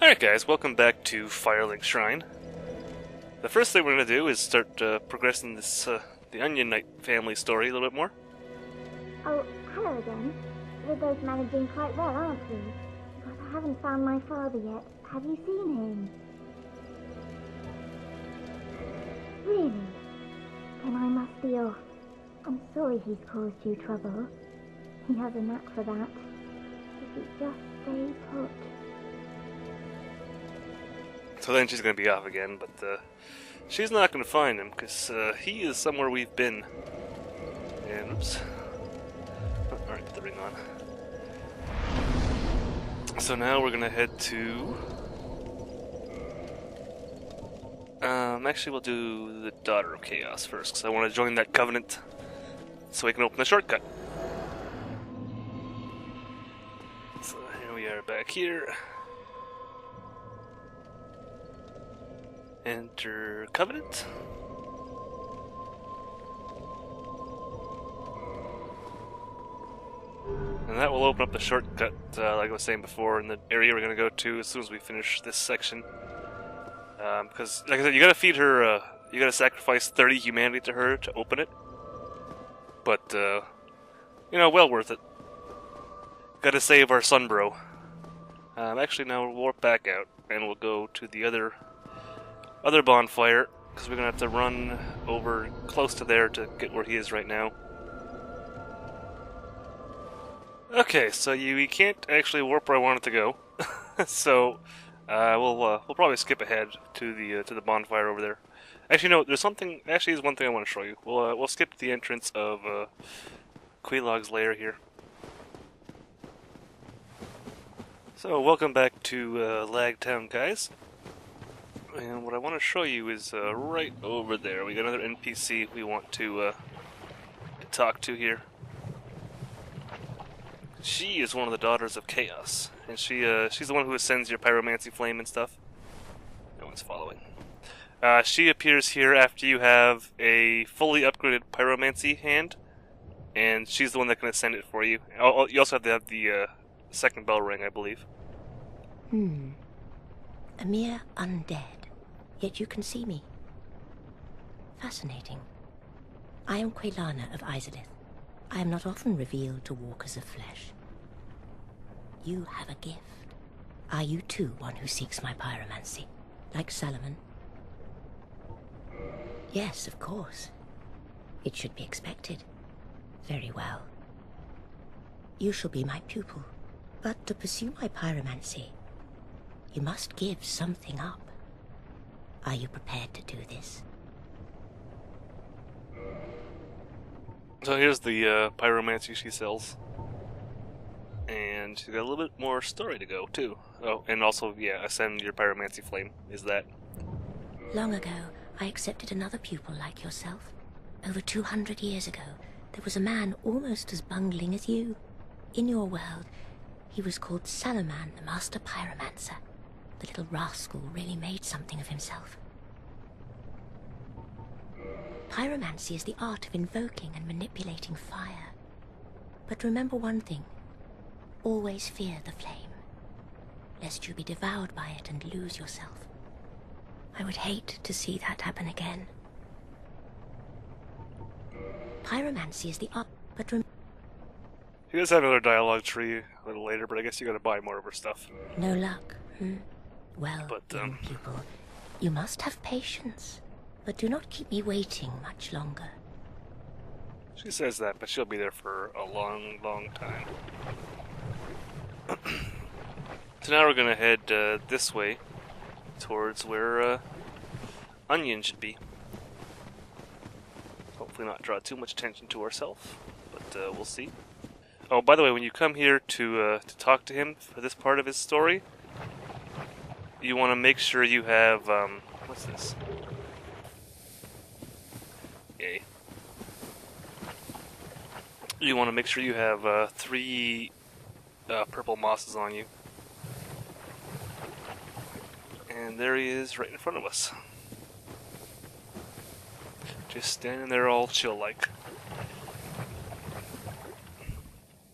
Alright guys, welcome back to Firelink Shrine. The first thing we're going to do is start progressing this, the Onion Knight family story a little bit more. Oh, hello again. We're both managing quite well, aren't we? But I haven't found my father yet. Have you seen him? Really? Then I must be off. I'm sorry he's caused you trouble. He has a knack for that. If you just stay put. So then she's going to be off again, but she's not going to find him, because he is somewhere we've been. And, oops. Oh, alright, put the ring on. So now we're going to head to... actually we'll do the Daughter of Chaos first, because I want to join that covenant, so we can open the shortcut. So here we are back here. Enter Covenant. And that will open up the shortcut, like I was saying before, in the area we're going to go to as soon as we finish this section. Because, like I said, you gotta feed her, you gotta sacrifice 30 humanity to her to open it. But, you know, well worth it. Gotta save our son, bro. Actually, now we'll warp back out, and we'll go to the other bonfire, because we're gonna have to run over close to there to get where he is right now. Okay, so we can't actually warp where I wanted to go, so we'll probably skip ahead to the bonfire over there. Actually, no, there's something. Actually, there's one thing I want to show you. We'll skip the entrance of Quelaag's lair here. So, welcome back to Lagtown, guys. And what I want to show you is right over there. We got another NPC we want to talk to here. She is one of the Daughters of Chaos, and she's the one who ascends your pyromancy flame and stuff. No one's following. She appears here after you have a fully upgraded pyromancy hand, and she's the one that can ascend it for you. You also have to have the second bell ring, I believe. A mere undead, yet you can see me. Fascinating. I am Quelana of Izalith. I am not often revealed to walkers of flesh. You have a gift. Are you too one who seeks my pyromancy, like Salomon? Yes, of course. It should be expected. Very well. You shall be my pupil, but to pursue my pyromancy, you must give something up. Are you prepared to do this? So here's the pyromancy she sells. And she's got a little bit more story to go, too. Oh, and also, yeah, ascend your pyromancy flame, is that. Long ago, I accepted another pupil like yourself. Over 200 years ago, there was a man almost as bungling as you. In your world, he was called Salomon, the Master Pyromancer. The little rascal really made something of himself. Pyromancy is the art of invoking and manipulating fire. But remember one thing. Always fear the flame, lest you be devoured by it and lose yourself. I would hate to see that happen again. Pyromancy is the art, but You guys have another dialogue tree a little later, but I guess you gotta buy more of her stuff. No luck, Well, young pupil, you must have patience. But do not keep me waiting much longer. She says that, but she'll be there for a long, long time. So now we're gonna head this way, towards where Onion should be. Hopefully not draw too much attention to ourselves, but we'll see. Oh, by the way, when you come here to talk to him for this part of his story, you want to make sure you have, what's this? Yay. You want to make sure you have 3 purple mosses on you. And there he is right in front of us. Just standing there all chill-like.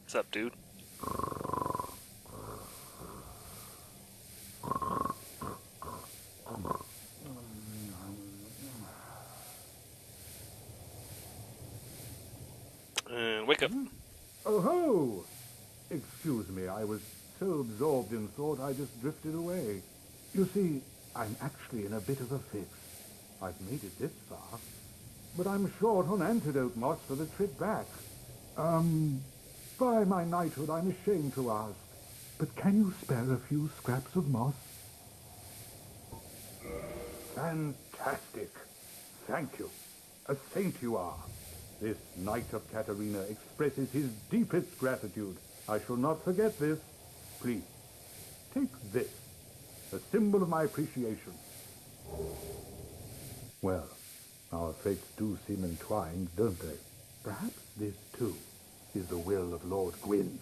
What's up, dude? Wake up. Oh ho! Excuse me, I was so absorbed in thought I just drifted away. You see, I'm actually in a bit of a fix. I've made it this far, but I'm short on antidote moss for the trip back. By my knighthood, I'm ashamed to ask, but can you spare a few scraps of moss? Fantastic. Thank you. A saint you are. This Knight of Katarina expresses his deepest gratitude. I shall not forget this. Please, take this, a symbol of my appreciation. Well, our fates do seem entwined, don't they? Perhaps this, too, is the will of Lord Gwyn.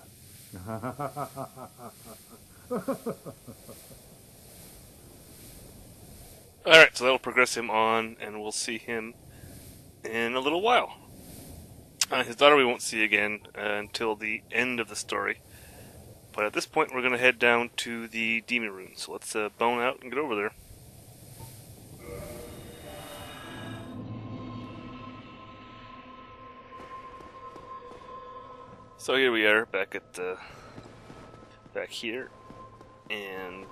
Alright, so that'll progress him on, and we'll see him in a little while. His daughter we won't see again until the end of the story. But at this point, we're going to head down to the Demon Rune. So let's bone out and get over there. So here we are, back at back here, and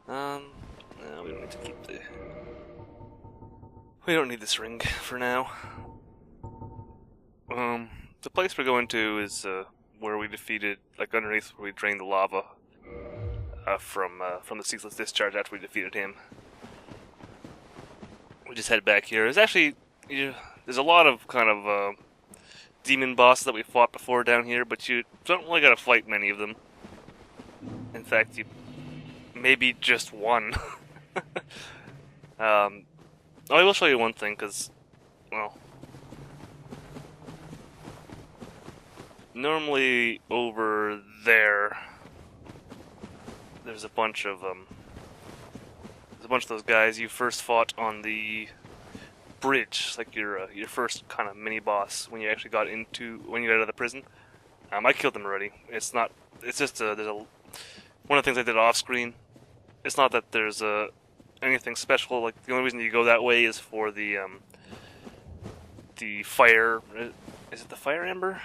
no, we don't need to keep the. We don't need this ring for now. The place we're going to is where we defeated, like underneath where we drained the lava from the ceaseless discharge after we defeated him. We just head back here. There's actually there's a lot of kind of demon bosses that we fought before down here, but you don't really gotta fight many of them. In fact, you maybe just one. I will show you one thing, because, well, normally over there's a bunch of those guys you first fought on the bridge, like your first kind of mini boss when you actually got out of the prison. I killed them already. It's just there's one of the things I did off screen. It's not that there's anything special. Like, the only reason you go that way is for the fire. Is it the fire ember?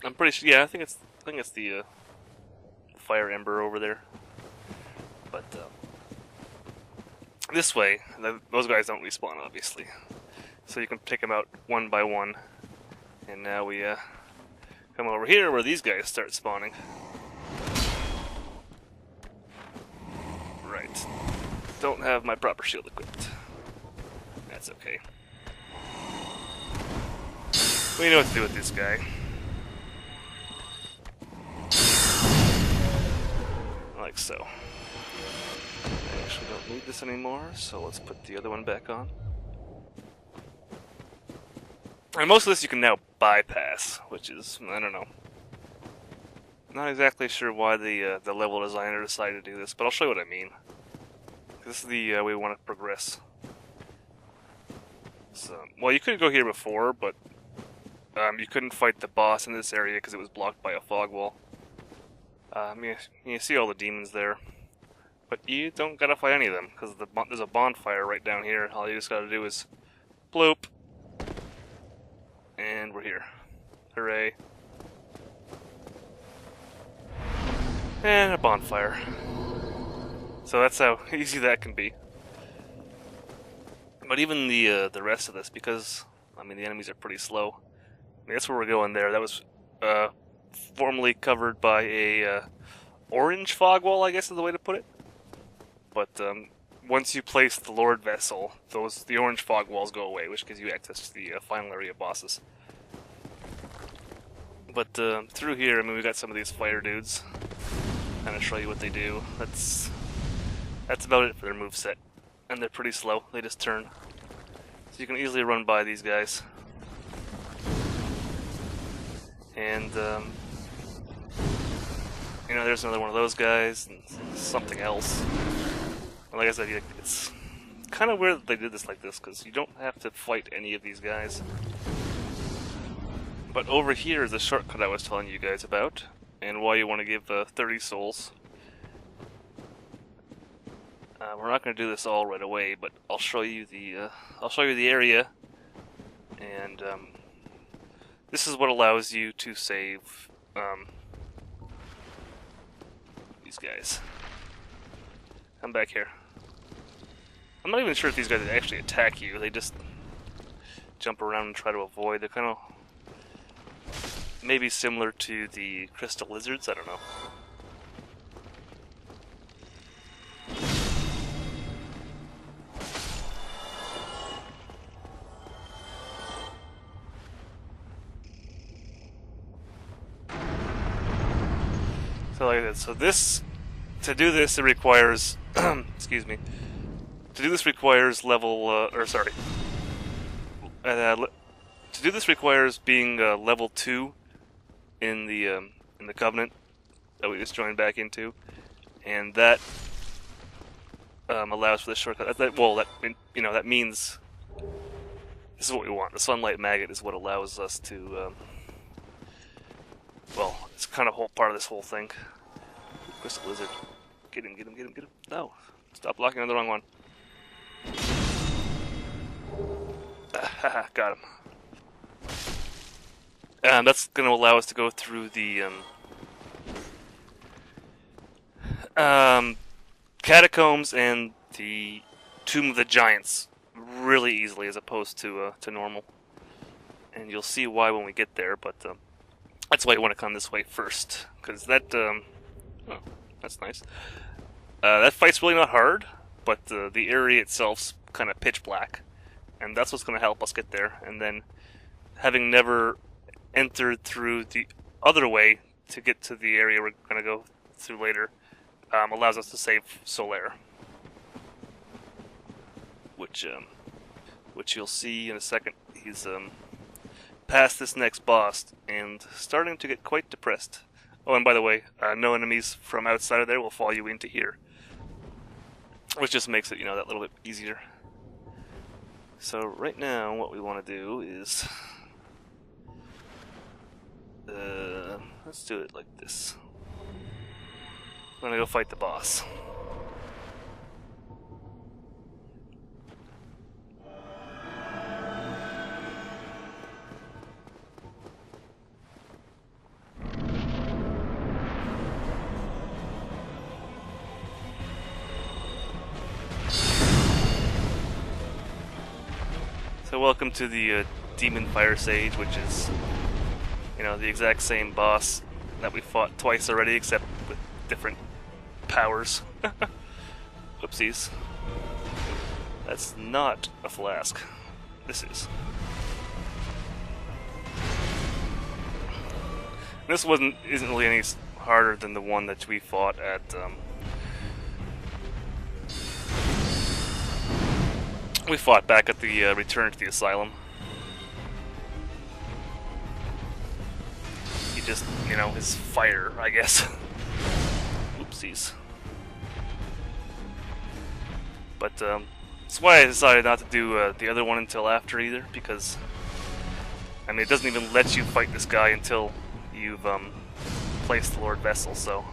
I'm pretty sure. Yeah, I think it's the fire ember over there. But this way, those guys don't respawn, obviously. So you can take them out one by one. And now we come over here where these guys start spawning. Right. Don't have my proper shield equipped. That's okay. We know what to do with this guy. Like so. I actually don't need this anymore, so let's put the other one back on. And most of this you can now bypass, which is, I don't know. Not exactly sure why the level designer decided to do this, but I'll show you what I mean. This is the way we want to progress. So, well, you could go here before, but you couldn't fight the boss in this area because it was blocked by a fog wall. You see all the demons there, but you don't gotta fight any of them because there's a bonfire right down here. All you just gotta do is bloop, and we're here. Hooray! And a bonfire. So that's how easy that can be. But even the rest of this, because I mean the enemies are pretty slow. I mean, that's where we're going there. That was formerly covered by a orange fog wall, I guess is the way to put it. But once you place the Lord Vessel, the orange fog walls go away, which gives you access to the final area bosses. But through here, I mean, we got some of these fire dudes. Kind of show you what they do. That's about it for their moveset, and they're pretty slow. They just turn, so you can easily run by these guys. And you know, there's another one of those guys, and something else. And like I said, it's kind of weird that they did this like this, because you don't have to fight any of these guys. But over here is the shortcut I was telling you guys about, and why you want to give 30 souls. We're not going to do this all right away, but I'll show you the area, And this is what allows you to save these guys. Come back here. I'm not even sure if these guys actually attack you. They just jump around and try to avoid. They're kind of maybe similar to the crystal lizards. I don't know. So like that. So this, to do this, it requires, excuse me. To do this requires level, to do this requires being level 2 in the Covenant that we just joined back into, and that allows for this shortcut. That means this is what we want. The Sunlight Maggot is what allows us to. Well, it's kind of part of this whole thing. Crystal Lizard. Get him, get him, get him, get him. No. Stop blocking on the wrong one. Haha, got him. And that's going to allow us to go through the catacombs and the Tomb of the Giants really easily as opposed to normal. And you'll see why when we get there, but that's why you want to come this way first, because that, oh, that's nice. That fight's really not hard, but the area itself's kind of pitch black, and that's what's going to help us get there. And then, having never entered through the other way to get to the area we're going to go through later, allows us to save Solaire, which you'll see in a second. He's past this next boss and starting to get quite depressed. Oh, and by the way, no enemies from outside of there will follow you into here, which just makes it, that little bit easier. So right now, what we want to do is, let's do it like this. I'm gonna go fight the boss. So welcome to the Demon Firesage, which is, the exact same boss that we fought twice already, except with different powers. Whoopsies. That's not a flask. This is. This isn't really any harder than the one that we fought at we fought back at the Return to the Asylum. He just, his fire, I guess. Oopsies. But that's why I decided not to do the other one until after either, because it doesn't even let you fight this guy until you've placed the Lord Vessel. So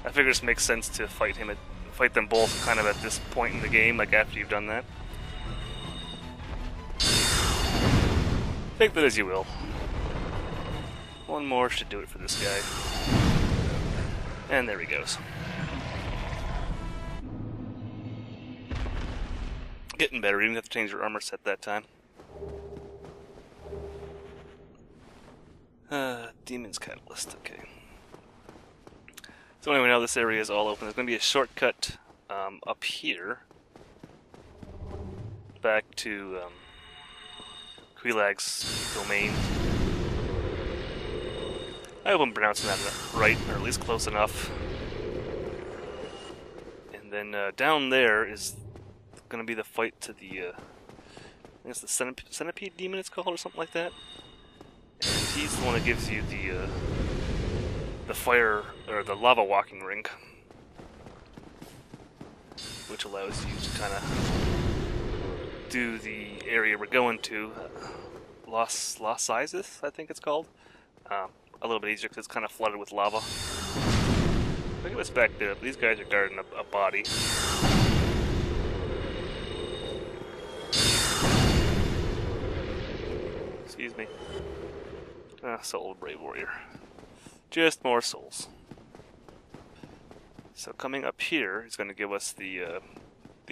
I figure it makes sense to fight them both kind of at this point in the game, like after you've done that. Take that as you will. One more should do it for this guy. And there he goes. Getting better, you didn't have to change your armor set that time. Demon's Catalyst, okay. So anyway, now this area is all open. There's going to be a shortcut up here. Back to Quilag's domain. I hope I'm pronouncing that right, or at least close enough. And then down there is going to be the fight to the, I guess the Centipede demon it's called, or something like that. And he's the one that gives you the fire, or the lava walking ring, which allows you to kind of do the area we're going to, Los Sizes, I think it's called. A little bit easier because it's kind of flooded with lava. Look at what's back there. These guys are guarding a body. Excuse me. Soul of Brave Warrior. Just more souls. So coming up here is going to give us the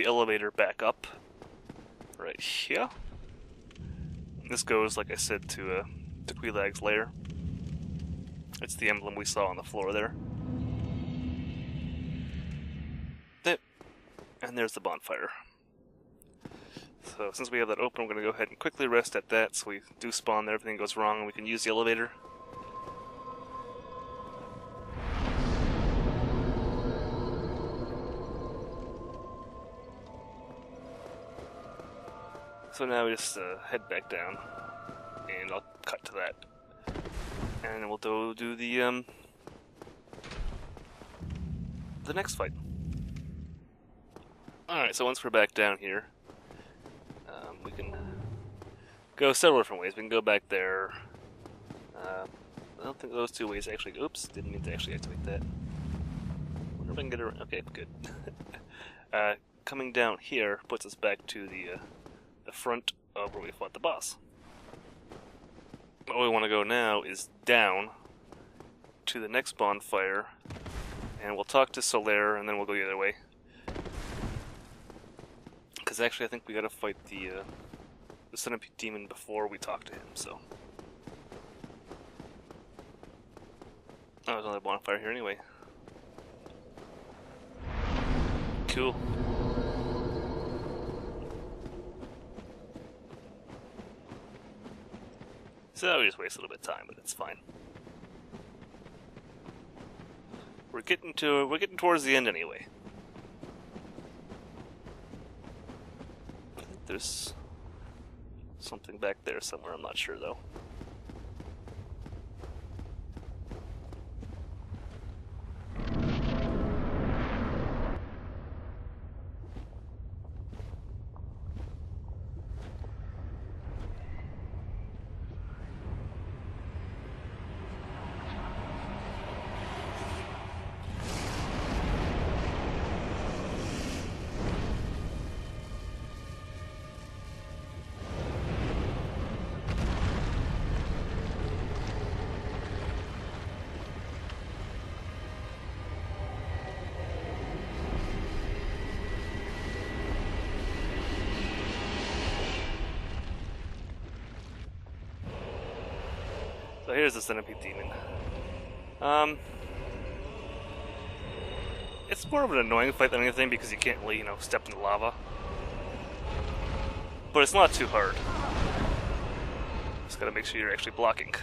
elevator back up. Right here. This goes, like I said, to Quilag's lair. It's the emblem we saw on the floor there. And there's the bonfire. So since we have that open, we're going to go ahead and quickly rest at that, so we do spawn there, everything goes wrong, and we can use the elevator. So now we just head back down, and I'll cut to that. And then we'll do the next fight. Alright, so once we're back down here, we can go several different ways. We can go back there. I don't think those two ways actually... Oops, didn't mean to actually activate that. Wonder if I can get around... Okay, good. Coming down here puts us back to the front of where we fought the boss. Where we want to go now is down to the next bonfire, and we'll talk to Solaire, and then we'll go the other way. Because actually I think we gotta fight the Centipede demon before we talk to him, so... Oh, there's another bonfire here anyway. Cool. So we just waste a little bit of time, but it's fine. We're getting towards the end anyway. I think there's something back there somewhere, I'm not sure though. So here's the Centipede demon. It's more of an annoying fight than anything because you can't really, step in the lava. But it's not too hard. Just gotta make sure you're actually blocking.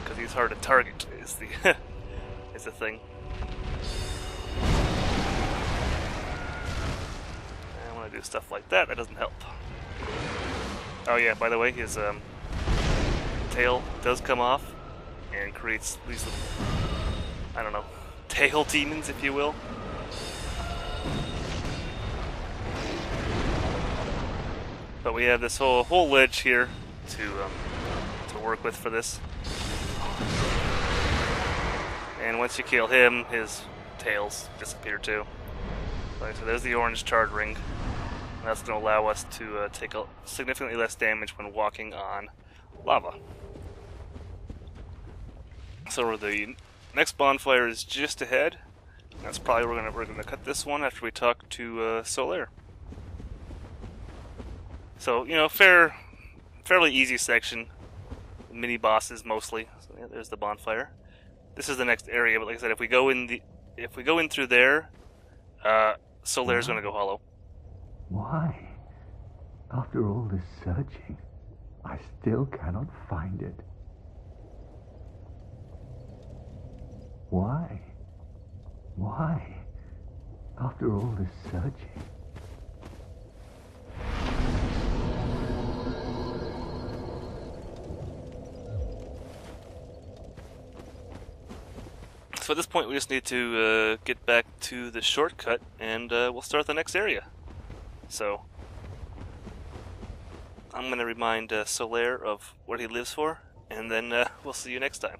Because he's hard to target is the is the thing. I want to do stuff like that. That doesn't help. Oh yeah, by the way, his tail does come off and creates these little, I don't know, tail demons, if you will. But we have this whole ledge here to work with for this. And once you kill him, his tails disappear too. So there's the orange charred ring. And that's going to allow us to take significantly less damage when walking on lava. So the next bonfire is just ahead. That's probably where we're gonna cut this one after we talk to Solaire. So fairly easy section, mini bosses mostly. So yeah, there's the bonfire. This is the next area, but like I said, if we go in through there, Solaire's gonna go hollow. Why? After all this searching, I still cannot find it. Why? Why? After all this searching? So at this point we just need to get back to the shortcut and we'll start the next area. So I'm going to remind Solaire of what he lives for, and then we'll see you next time.